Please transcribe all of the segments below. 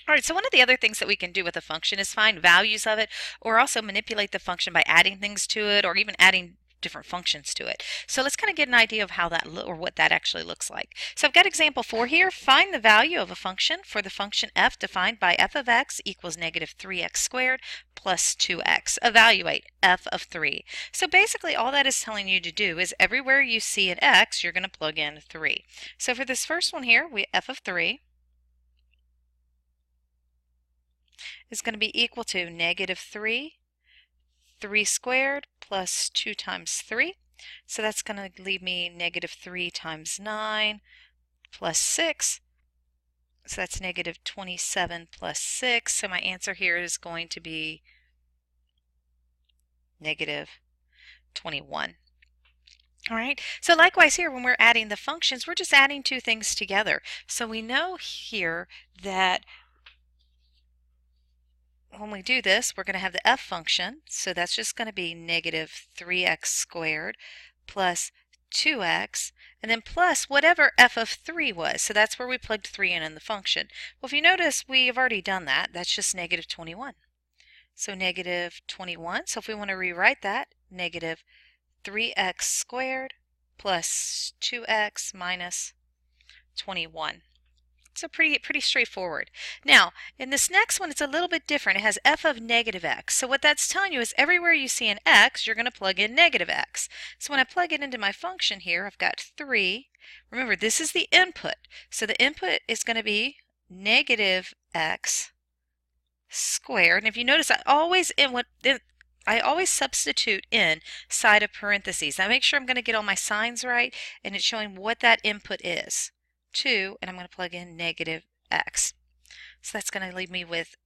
All right, so one of the other things that we can do with a function is find values of it, or also manipulate the function by adding things to it, or even adding different functions to it. So let's kind of get an idea of how that or what that actually looks like. So I've got example 4 here. Find the value of a function for the function f defined by f of x equals negative 3x squared plus 2x. Evaluate f of 3. So basically all that is telling you to do is everywhere you see an x, you're going to plug in 3. So for this first one here, we f of 3 is going to be equal to negative 3 squared plus 2 times 3. So that's going to leave me negative 3 times 9 plus 6. So that's negative 27 plus 6. So my answer here is going to be negative 21. All right, so likewise here when we're adding the functions, we're just adding two things together. So we know here that when we do this, we're going to have the f function, so that's just going to be negative 3x squared plus 2x, and then plus whatever f of 3 was. So that's where we plugged 3 in the function. Well, if you notice, we have already done that. That's just negative 21. So negative 21. So if we want to rewrite that, negative 3x squared plus 2x minus 21. So pretty straightforward. Now, in this next one, it's a little bit different. It has f of negative x. So what that's telling you is everywhere you see an x, you're going to plug in negative x. So when I plug it into my function here, I've got 3. Remember, this is the input. So the input is going to be negative x squared. And if you notice, I always substitute in side of parentheses. I make sure I'm going to get all my signs right, and it's showing what that input is. 2, and I'm going to plug in negative x. So that's going to leave me with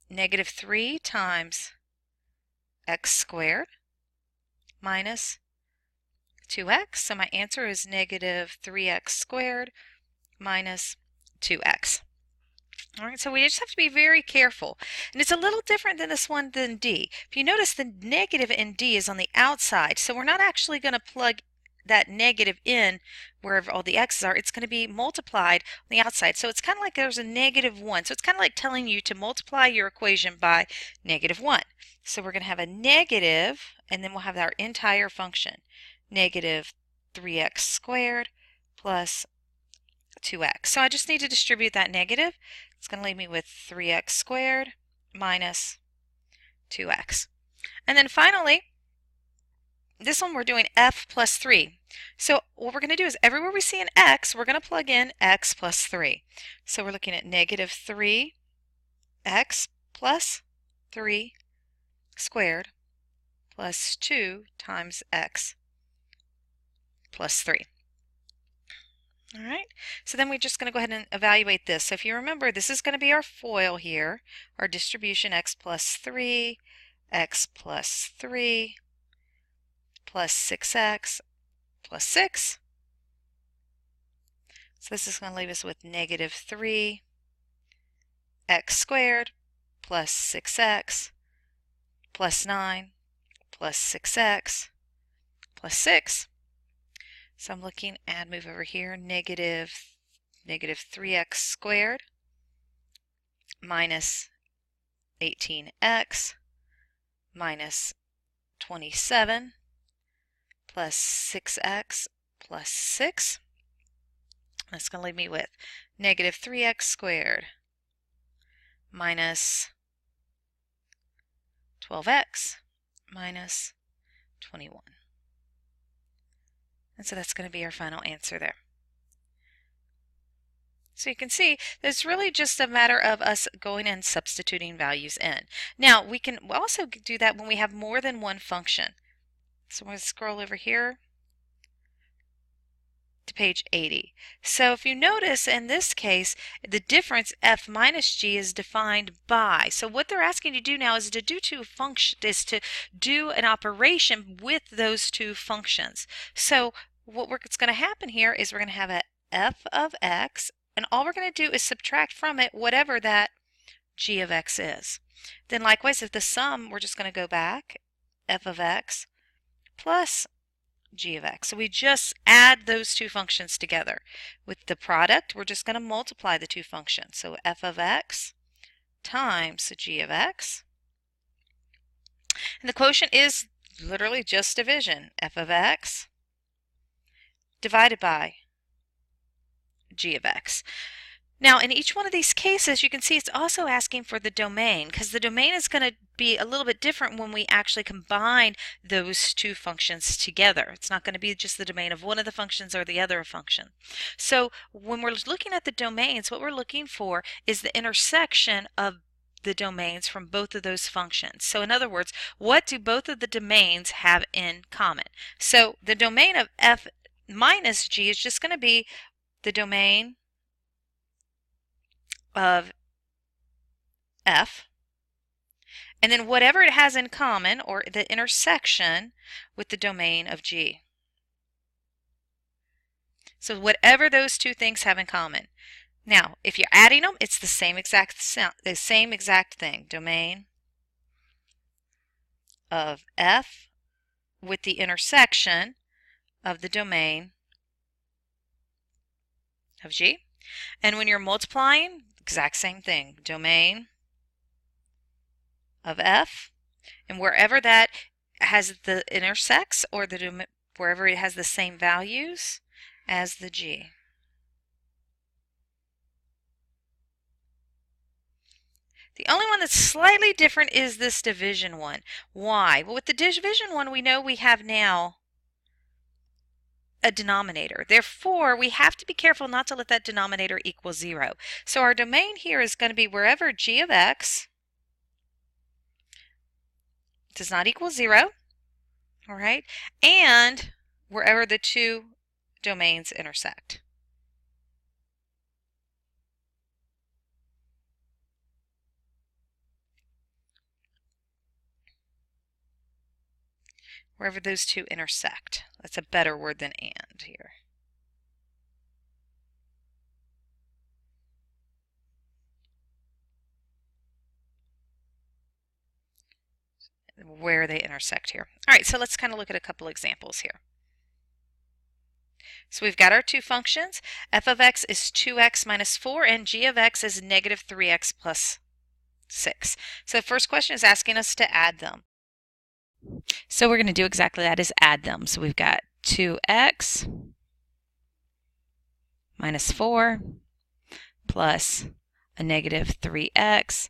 negative 3 times x squared minus 2x. So my answer is negative 3x squared minus 2x. All right, so we just have to be very careful. And it's a little different than this one than D. If you notice, the negative in D is on the outside, so we're not actually going to plug that negative in wherever all the x's are. It's going to be multiplied on the outside. So it's kind of like there's a negative 1. So it's kind of like telling you to multiply your equation by negative 1. So we're going to have a negative, and then we'll have our entire function. Negative 3x squared plus 2x. So I just need to distribute that negative. It's going to leave me with 3x squared minus 2x. And then finally, this one we're doing f plus 3. So what we're going to do is everywhere we see an x, we're going to plug in x plus 3. So we're looking at negative 3x plus 3 squared plus 2 times x plus 3. All right, so then we're just going to go ahead and evaluate this. So if you remember, this is going to be our FOIL here, our distribution x plus 3, x plus 3, plus 6x plus 6. So this is going to leave us with negative 3 x squared plus 6x plus 9 plus 6x plus 6. So I'm looking at, move over here, negative 3x squared minus 18x minus 27 plus 6x plus 6. That's going to leave me with negative 3x squared minus 12x minus 21. And so that's going to be our final answer there. So you can see that it's really just a matter of us going and substituting values in. Now we can also do that when we have more than one function. So I'm going to scroll over here to page 80. So if you notice in this case, the difference f minus g is defined by. So what they're asking you to do now is to do an operation with those two functions. So what's going to happen here is we're going to have a f of x, and all we're going to do is subtract from it whatever that g of x is. Then likewise, if the sum, we're just going to go back, f of x plus g of x. So we just add those two functions together. With the product, we're just going to multiply the two functions. So f of x times g of x. And the quotient is literally just division, f of x divided by g of x. Now, in each one of these cases, you can see it's also asking for the domain, because the domain is going to be a little bit different when we actually combine those two functions together. It's not going to be just the domain of one of the functions or the other function. So when we're looking at the domains, what we're looking for is the intersection of the domains from both of those functions. So in other words, what do both of the domains have in common? So the domain of f minus g is just going to be the domain of f, and then whatever it has in common, or the intersection with the domain of g. So whatever those two things have in common. Now, if you're adding them, it's the same exact thing. Domain of f with the intersection of the domain of g. And when you're multiplying, exact same thing. Domain of f, and wherever that has the intersects, or the wherever it has the same values as the g. The only one that's slightly different is this division one. Why? Well, with the division one, we know we have now a denominator. Therefore, we have to be careful not to let that denominator equal 0. So our domain here is going to be wherever g of x does not equal 0, all right, and wherever the two domains intersect. Wherever those two intersect. That's a better word than and here. Where they intersect here. All right, so let's kind of look at a couple examples here. So we've got our two functions. F of x is 2x minus 4, and g of x is negative 3x plus 6. So the first question is asking us to add them. So we're going to do exactly that, is add them. So we've got 2x minus 4 plus a negative 3x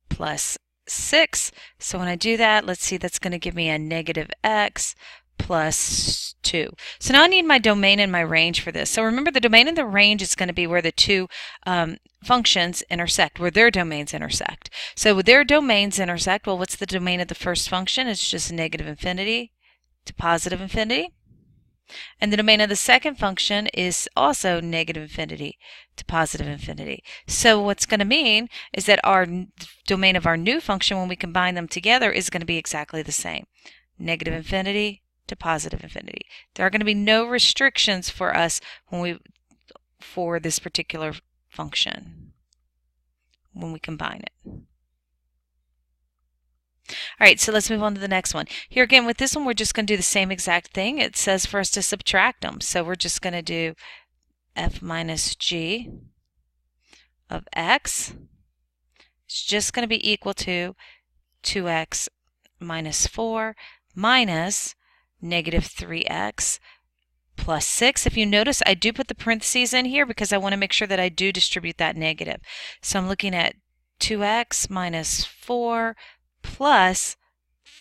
plus 6. So when I do that, let's see, that's going to give me a negative x plus 2. So now I need my domain and my range for this. So remember, the domain and the range is going to be where the two functions intersect, where their domains intersect. So with their domains intersect, well, what's the domain of the first function? It's just negative infinity to positive infinity. And the domain of the second function is also negative infinity to positive infinity. So what's going to mean is that our domain of our new function, when we combine them together, is going to be exactly the same. Negative infinity to positive infinity. There are going to be no restrictions for us for this particular function when we combine it. All right, so let's move on to the next one. Here again, with this one, we're just going to do the same exact thing. It says for us to subtract them. So we're just going to do f minus g of x. It's just going to be equal to 2x minus 4 minus negative 3x plus 6. If you notice, I do put the parentheses in here because I want to make sure that I do distribute that negative. So I'm looking at 2x minus 4 plus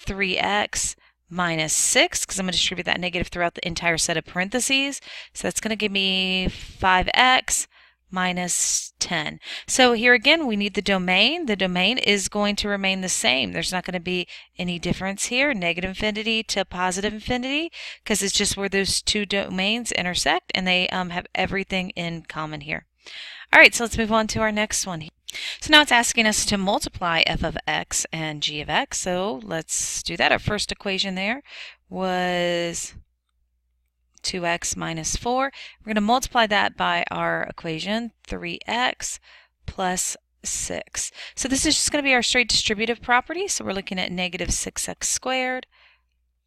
3x minus 6, because I'm going to distribute that negative throughout the entire set of parentheses. So that's going to give me 5x minus 10. So here again, we need the domain. The domain is going to remain the same. There's not going to be any difference here, negative infinity to positive infinity, because it's just where those two domains intersect, and they have everything in common here. All right, so let's move on to our next one. So now it's asking us to multiply f of x and g of x. So let's do that. Our first equation there was 2x minus 4. We're going to multiply that by our equation, 3x plus 6. So this is just going to be our straight distributive property. So we're looking at negative 6x squared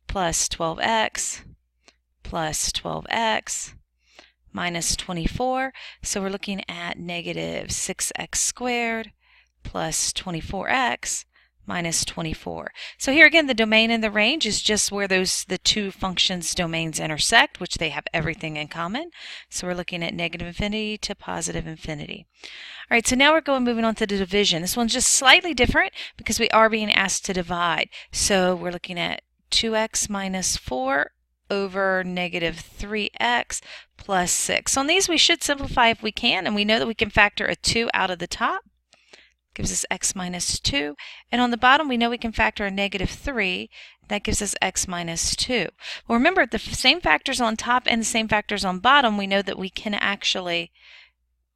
plus 12x plus 12x minus 24. So we're looking at negative 6x squared plus 24x minus 24. So here again, the domain and the range is just where the two functions' domains intersect, which they have everything in common. So we're looking at negative infinity to positive infinity. All right, so now we're moving on to the division. This one's just slightly different because we are being asked to divide. So we're looking at 2x minus 4 over negative 3x plus 6. So on these we should simplify if we can, and we know that we can factor a 2 out of the top. Gives us x minus 2. And on the bottom we know we can factor a negative 3. That gives us x minus 2. Well, remember, the same factors on top and the same factors on bottom, we know that we can actually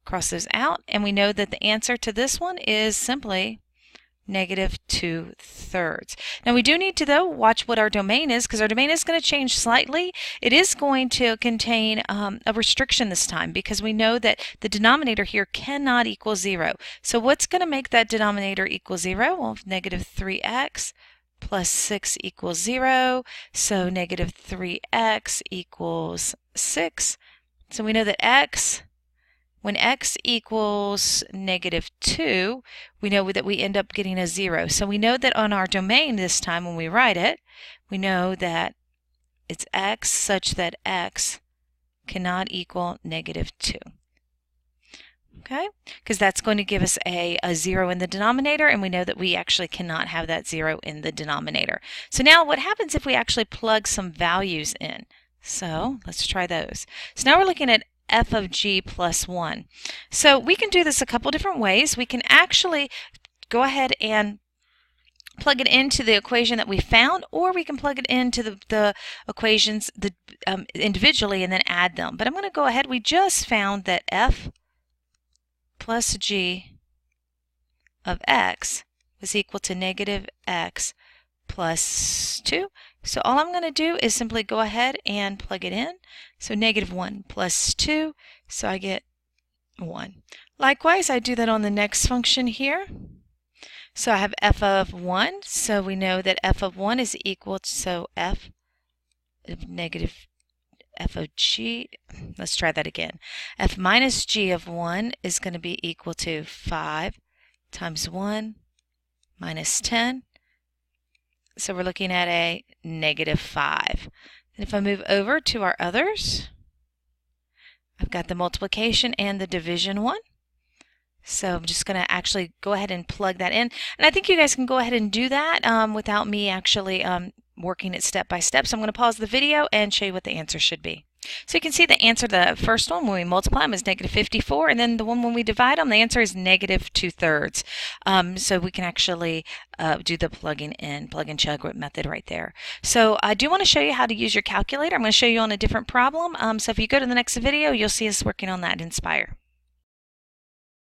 cross those out, and we know that the answer to this one is simply negative 2/3. Now we do need to, though, watch what our domain is, because our domain is going to change slightly. It is going to contain a restriction this time, because we know that the denominator here cannot equal 0. So what's going to make that denominator equal 0? Well, negative 3x plus 6 equals 0. So negative 3x equals 6. So we know that when x equals negative 2, we know that we end up getting a 0. So we know that on our domain this time when we write it, we know that it's x such that x cannot equal negative 2. Okay? Because that's going to give us a 0 in the denominator, and we know that we actually cannot have that 0 in the denominator. So now what happens if we actually plug some values in? So let's try those. So now we're looking at f of g plus 1. So we can do this a couple different ways. We can actually go ahead and plug it into the equation that we found, or we can plug it into the equations individually and then add them. But I'm going to go ahead. We just found that f plus g of x was equal to negative x plus 2. So all I'm going to do is simply go ahead and plug it in. So negative 1 plus 2, so I get 1. Likewise, I do that on the next function here. So I have f of 1, so we know that f of 1 is equal to, so f of negative f of g, let's try that again. F minus g of 1 is going to be equal to 5 times 1 minus 10. So we're looking at a negative 5. And if I move over to our others, I've got the multiplication and the division one. So I'm just going to actually go ahead and plug that in. And I think you guys can go ahead and do that without me actually working it step by step. So I'm going to pause the video and show you what the answer should be. So you can see the answer, the first one when we multiply them is negative 54, and then the one when we divide them, the answer is negative 2/3. So we can actually do the plug and chug method right there. So I do want to show you how to use your calculator. I'm going to show you on a different problem. So if you go to the next video, you'll see us working on that in Inspire.